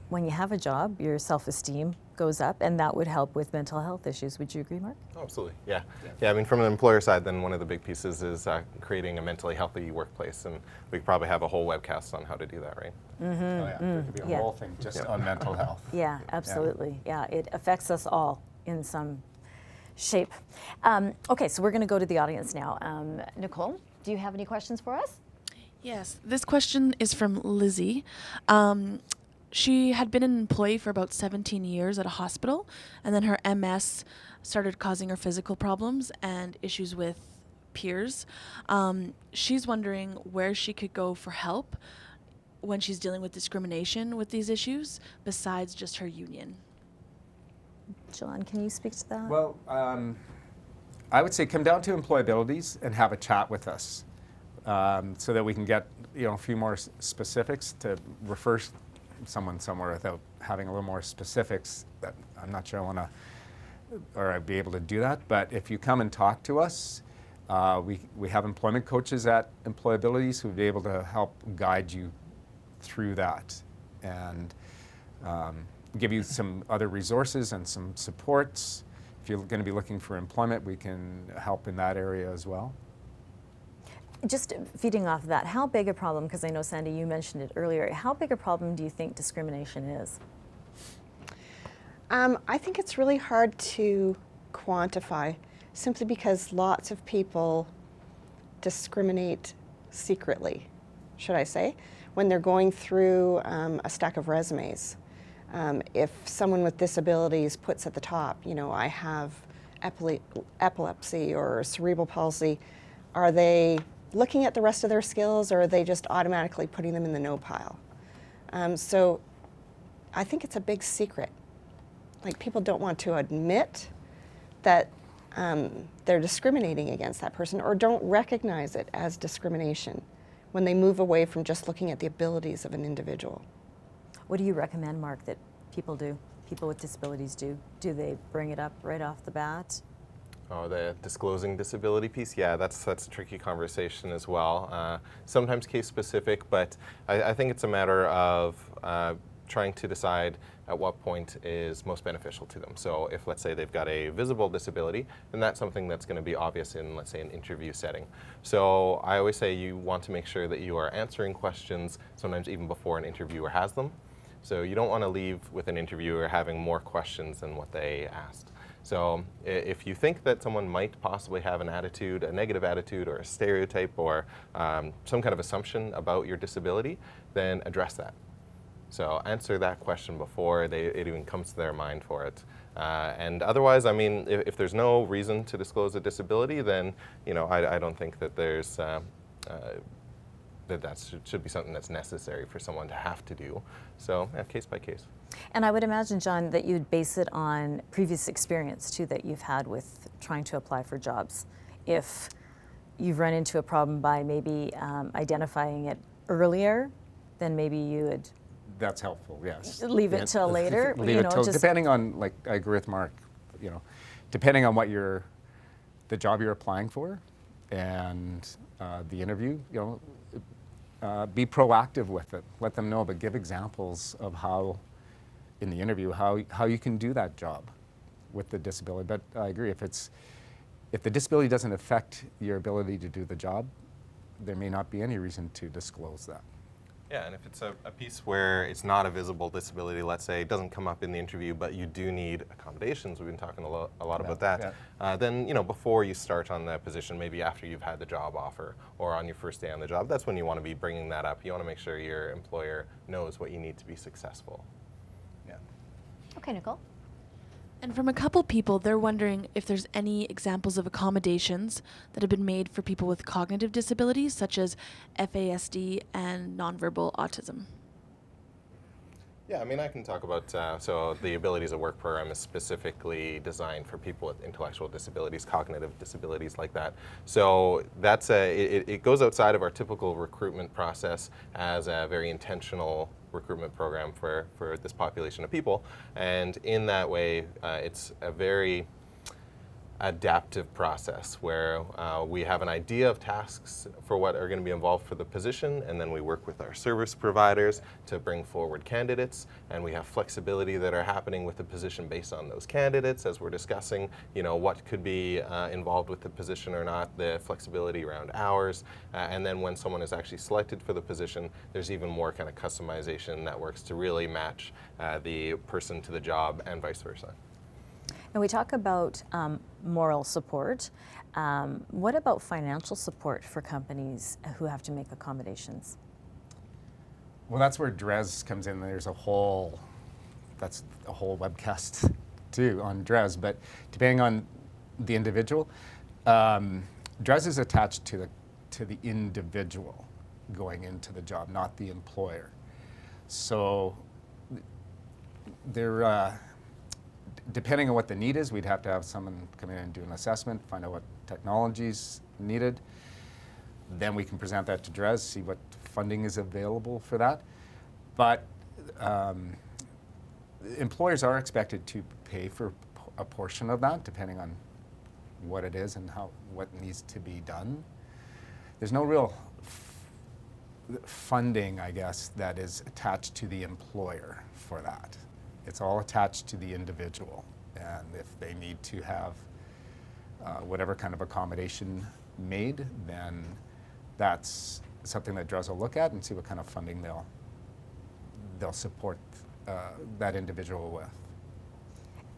when you have a job, your self-esteem goes up, and that would help with mental health issues. Would you agree, Mark? Oh, absolutely, yeah. Yeah, I mean, from an employer side, then one of the big pieces is creating a mentally healthy workplace, and we could probably have a whole webcast on how to do that, right? Oh, yeah. There could be a whole thing just on mental health. Yeah, absolutely. Yeah, it affects us all in some shape. Okay, so we're going to go to the audience now. Nicole, do you have any questions for us? Yes, this question is from Lizzie. She had been an employee for about 17 years at a hospital, and then her MS started causing her physical problems and issues with peers. She's wondering where she could go for help when she's dealing with discrimination with these issues, besides just her union. John, can you speak to that? Well, I would say come down to employabilities and have a chat with us so that we can get a few more specifics to refer someone somewhere without having a little more specifics. That I'm not sure I want to, or I'd be able to do that. But if you come and talk to us, we have employment coaches at Employabilities who would be able to help guide you through that and give you some other resources and some supports. If you're going to be looking for employment, we can help in that area as well. Just feeding off of that, how big a problem, because I know, Sandy, you mentioned it earlier, how big a problem do you think discrimination is? I think it's really hard to quantify, simply because lots of people discriminate secretly, should I say, when they're going through a stack of resumes. If someone with disabilities puts at the top, I have epilepsy or cerebral palsy, are they looking at the rest of their skills, or are they just automatically putting them in the no pile? So I think it's a big secret. Like, people don't want to admit that they're discriminating against that person, or don't recognize it as discrimination when they move away from just looking at the abilities of an individual. What do you recommend, Mark, that people with disabilities do? Do they bring it up right off the bat? Oh, the disclosing disability piece, yeah, that's a tricky conversation as well. Sometimes case specific, but I think it's a matter of trying to decide at what point is most beneficial to them. So if, let's say, they've got a visible disability, then that's something that's going to be obvious in, let's say, an interview setting. So I always say you want to make sure that you are answering questions sometimes even before an interviewer has them. So you don't want to leave with an interviewer having more questions than what they asked. So if you think that someone might possibly have an attitude, a negative attitude or a stereotype or some kind of assumption about your disability, then address that. So answer that question before it even comes to their mind for it. And otherwise, I mean, if there's no reason to disclose a disability, then I don't think that there's that should be something that's necessary for someone to have to do. So case by case. And I would imagine, John, that you'd base it on previous experience too that you've had with trying to apply for jobs. If you've run into a problem by maybe identifying it earlier, then maybe you would. That's helpful, yes. Leave it till later. Leave it till, depending on, like, I agree with Mark, depending on what the job you're applying for and the interview, be proactive with it. Let them know, but give examples of how, in the interview, how you can do that job with the disability. But I agree, if the disability doesn't affect your ability to do the job, there may not be any reason to disclose that. Yeah, and if it's a piece where it's not a visible disability, let's say, it doesn't come up in the interview, but you do need accommodations, we've been talking a lot about that, then, before you start on that position, maybe after you've had the job offer or on your first day on the job, that's when you want to be bringing that up. You want to make sure your employer knows what you need to be successful. Okay, Nicole. And from a couple people, they're wondering if there's any examples of accommodations that have been made for people with cognitive disabilities, such as FASD and nonverbal autism. Yeah, I mean, I can talk about, so the Abilities at Work program is specifically designed for people with intellectual disabilities, cognitive disabilities like that. So that's it goes outside of our typical recruitment process as a very intentional recruitment program for this population of people. And in that way, it's a very adaptive process where we have an idea of tasks for what are going to be involved for the position, and then we work with our service providers to bring forward candidates, and we have flexibility that are happening with the position based on those candidates as we're discussing, you know, what could be involved with the position or not, the flexibility around hours, and then when someone is actually selected for the position, there's even more kind of customization that works to really match the person to the job and vice versa. And we talk about moral support. What about financial support for companies who have to make accommodations? Well, that's where DRES comes in. There's that's a whole webcast too on DRES, but depending on the individual, DRES is attached to the individual going into the job, not the employer. So they're depending on what the need is, we'd have to have someone come in and do an assessment, find out what technology's needed. Then we can present that to DRES, see what funding is available for that. But employers are expected to pay for a portion of that, depending on what it is and what needs to be done. There's no real funding, I guess, that is attached to the employer for that. It's all attached to the individual, and if they need to have whatever kind of accommodation made, then that's something that DRES will look at and see what kind of funding they'll support that individual with.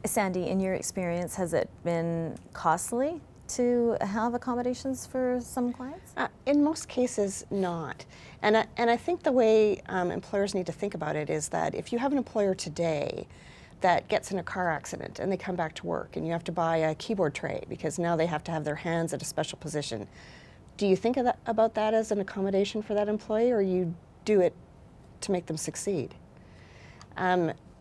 Sandy, in your experience, has it been costly to have accommodations for some clients? In most cases, not. And I think the way employers need to think about it is that if you have an employer today that gets in a car accident and they come back to work and you have to buy a keyboard tray because now they have to have their hands at a special position, do you think about that as an accommodation for that employee, or you do it to make them succeed?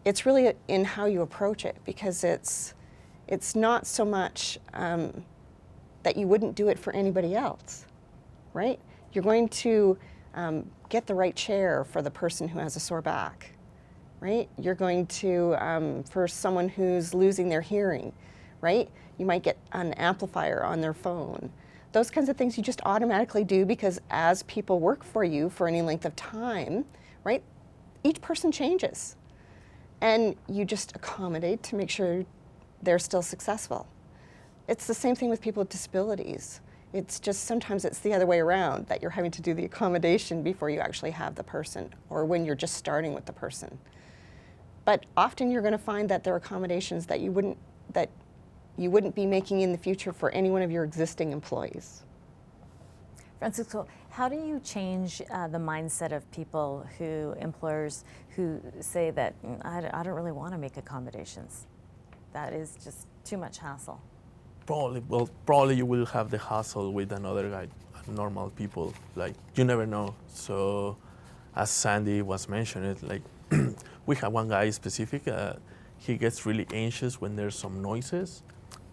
It's really in how you approach it, because it's not so much that you wouldn't do it for anybody else, right? You're going to get the right chair for the person who has a sore back, right? You're going to, for someone who's losing their hearing, right? You might get an amplifier on their phone. Those kinds of things you just automatically do because as people work for you for any length of time, right? Each person changes. And you just accommodate to make sure they're still successful. It's the same thing with people with disabilities. It's just sometimes it's the other way around, that you're having to do the accommodation before you actually have the person, or when you're just starting with the person. But often you're going to find that there are accommodations that you wouldn't be making in the future for any one of your existing employees. Francisco, how do you change the mindset of people employers who say that I don't really want to make accommodations? That is just too much hassle. Probably you will have the hassle with another guy, normal people. Like, you never know. So, as Sandy was mentioning, like we have one guy specific. He gets really anxious when there's some noises.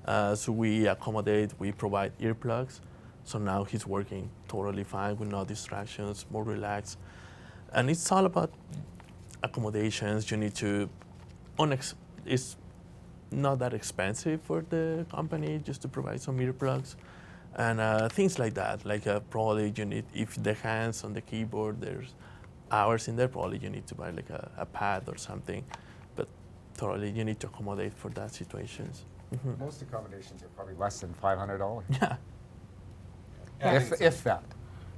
So we accommodate. We provide earplugs. So now he's working totally fine with no distractions, more relaxed. And it's all about accommodations. You need to, it's not that expensive for the company just to provide some earplugs and things like that. Like probably you need, if the hands on the keyboard, there's hours in there, probably you need to buy like a pad or something. But totally you need to accommodate for that situations. Mm-hmm. Most accommodations are probably less than $500. Yeah. If that.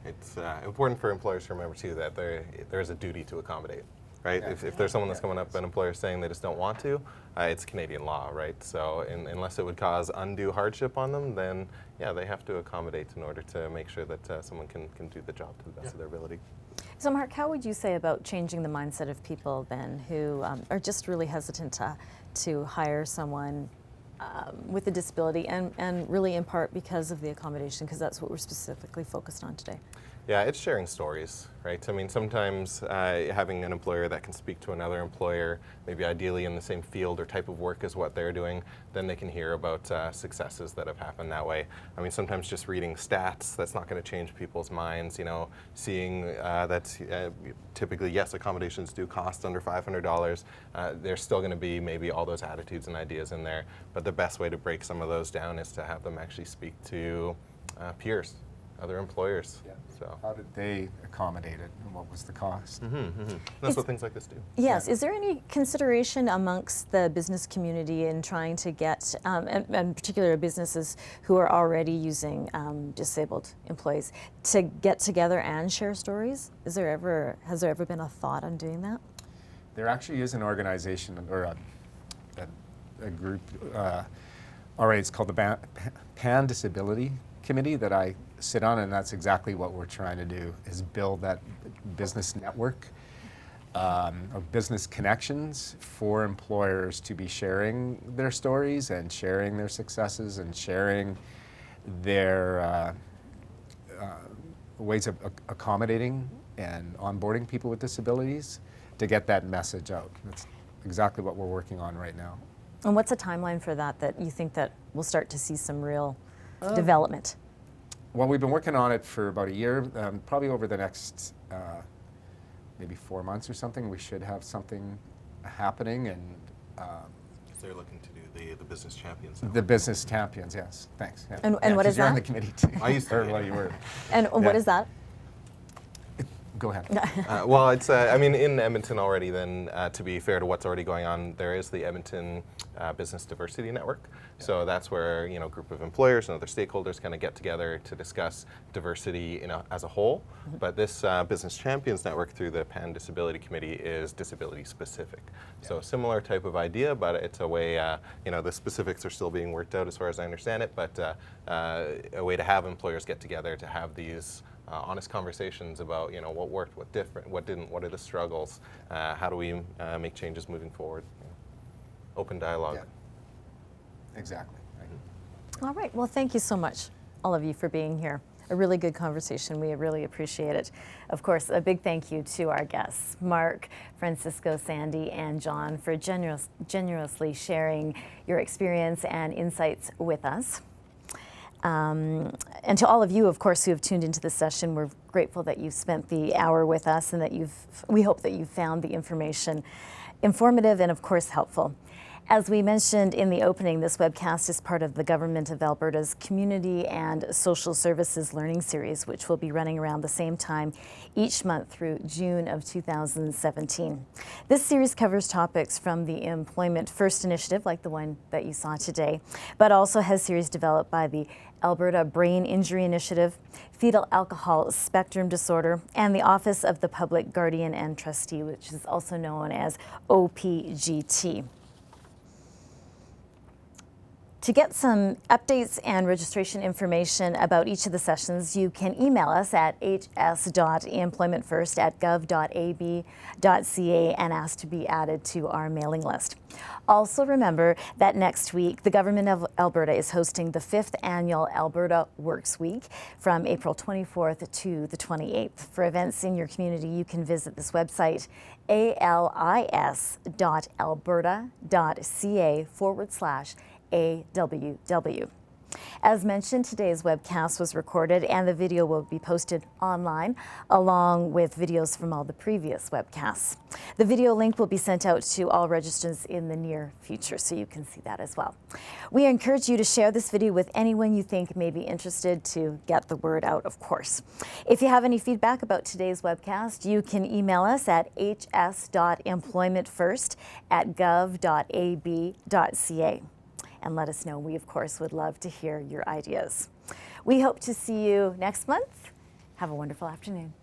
It's important for employers to remember too that there is a duty to accommodate, right? Yeah. If there's someone that's coming up, an employer saying they just don't want to, it's Canadian law, right? So unless it would cause undue hardship on them, then yeah, they have to accommodate in order to make sure that someone can do the job to the best of their ability. So Mark, how would you say about changing the mindset of people then who are just really hesitant to hire someone with a disability, and really in part because of the accommodation, because that's what we're specifically focused on today? Yeah, it's sharing stories, right? I mean, sometimes having an employer that can speak to another employer, maybe ideally in the same field or type of work as what they're doing, then they can hear about successes that have happened that way. I mean, sometimes just reading stats, that's not going to change people's minds, you know, seeing that typically, yes, accommodations do cost under $500. There's still going to be maybe all those attitudes and ideas in there, but the best way to break some of those down is to have them actually speak to peers, other employers. Yeah. So how did they accommodate it, and what was the cost? That's what things like this do. Yes. Is there any consideration amongst the business community in trying to get, and particular businesses who are already using disabled employees, to get together and share stories? Has there ever been a thought on doing that? There actually is an organization or a group already. It's called the Pan Disability Committee that I sit on, and that's exactly what we're trying to do, is build that business network of business connections for employers to be sharing their stories and sharing their successes and sharing their ways of accommodating and onboarding people with disabilities to get that message out. That's exactly what we're working on right now. And what's a timeline for that you think that we'll start to see some real development? Well, we've been working on it for about a year. Probably over the next maybe 4 months or something, we should have something happening. And they're looking to do the business champions. The business champions, yes. Thanks. Yeah. And what is you're that? on the committee too. I used to. Well, you were. And what is that? Go ahead. Well, it's, I mean, in Edmonton already, then, to be fair to what's already going on, there is the Edmonton Business Diversity Network. Yeah. So that's where, you know, a group of employers and other stakeholders kind of get together to discuss diversity as a whole. But this Business Champions Network through the Pan Disability Committee is disability specific. Yeah. So similar type of idea, but it's a way, you know, the specifics are still being worked out as far as I understand it, but a way to have employers get together to have these honest conversations about, you know, what worked, what different, what didn't, what are the struggles, how do we make changes moving forward. Open dialogue. Yeah. Exactly. Right. All right. Well, thank you so much, all of you, for being here. A really good conversation. We really appreciate it. Of course, a big thank you to our guests, Mark, Francisco, Sandy, and John, for generously sharing your experience and insights with us. And to all of you, of course, who have tuned into this session, we're grateful that you've spent the hour with us and that we hope that you've found the information informative and, of course, helpful. As we mentioned in the opening, this webcast is part of the Government of Alberta's Community and Social Services Learning Series, which will be running around the same time each month through June of 2017. This series covers topics from the Employment First initiative, like the one that you saw today, but also has series developed by the Alberta Brain Injury Initiative, Fetal Alcohol Spectrum Disorder, and the Office of the Public Guardian and Trustee, which is also known as OPGT. To get some updates and registration information about each of the sessions, you can email us at hs.employmentfirst@gov.ab.ca and ask to be added to our mailing list. Also remember that next week, the Government of Alberta is hosting the 5th Annual Alberta Works Week from April 24th to the 28th. For events in your community, you can visit this website, alis.alberta.ca/AWW. As mentioned, today's webcast was recorded and the video will be posted online along with videos from all the previous webcasts. The video link will be sent out to all registrants in the near future, so you can see that as well. We encourage you to share this video with anyone you think may be interested to get the word out, of course. If you have any feedback about today's webcast, you can email us at hs.employmentfirst@gov.ab.ca. and let us know. We, of course, would love to hear your ideas. We hope to see you next month. Have a wonderful afternoon.